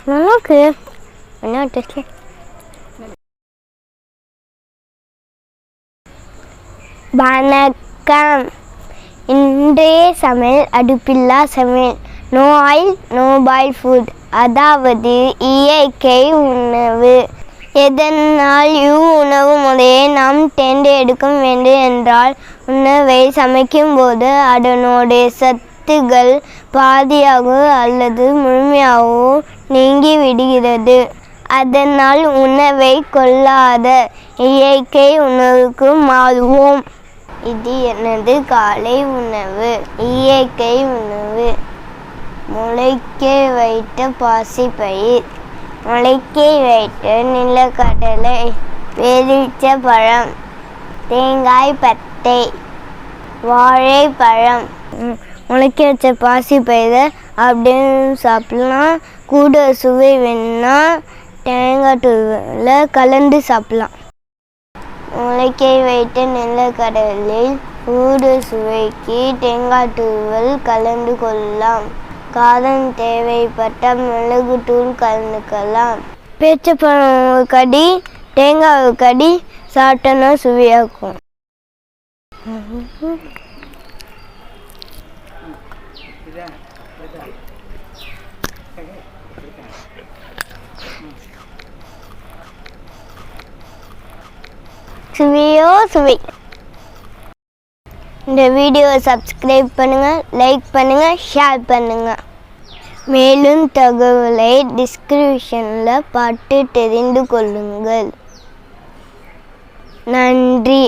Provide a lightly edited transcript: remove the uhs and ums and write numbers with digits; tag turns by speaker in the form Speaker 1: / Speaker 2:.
Speaker 1: நல்லாக்கு என்ன டேஸ்ட். வணக்கம். இன்றைய சமையல் அடுப்பில்லா சமையல். No oil no boil food, அதாவது இயற்கை உணவு. எதனால் உணவு முறையை நாம் தேர்ந்தெடுக்க வேண்டும் என்றால், உணவை சமைக்கும் போது அதனுடைய சத்துக்கள் பாதியாகவோ அல்லது முழுமையாகவோ நீங்கிவிடுகிறது. அதனால் உணவை கொள்ளாத இயற்கை உணவுக்கு மாறுவோம். இது எனது காலை உணவு. இயற்கை உணவு. முளைக்க வைத்த பாசிப்பயிர், முளைக்க வைத்த நிலக்கடலை, பேரிச்ச பழம், தேங்காய் பட்டை, வாழைப்பழம். முளைக்க வச்ச பாசிப்பயிரை அப்படின்னு சாப்பிட்லாம். கூட சுவை வேணுன்னா தேங்காய் தூளில் கலந்து சாப்பிட்லாம். முளைக்க வைத்த நிலக்கடலில் கூட சுவைக்கு தேங்காய் தூள் கலந்து கொள்ளலாம். காரம் தேவைப்பட்டால் மிளகு தூள் கலந்துக்கலாம். பேரிச்சப்பழம் ஒரு கடி, தேங்காய் ஒரு கடி சாப்பிட்டோன்னா சுவையாக்கும். சுவையோ சுவை. இந்த வீடியோவை சப்ஸ்கிரைப் பண்ணுங்கள், லைக் பண்ணுங்கள், ஷேர் பண்ணுங்கள். மேலும் தகவலை டிஸ்கிரிப்ஷனில் பார்த்து தெரிந்து கொள்ளுங்கள். நன்றி.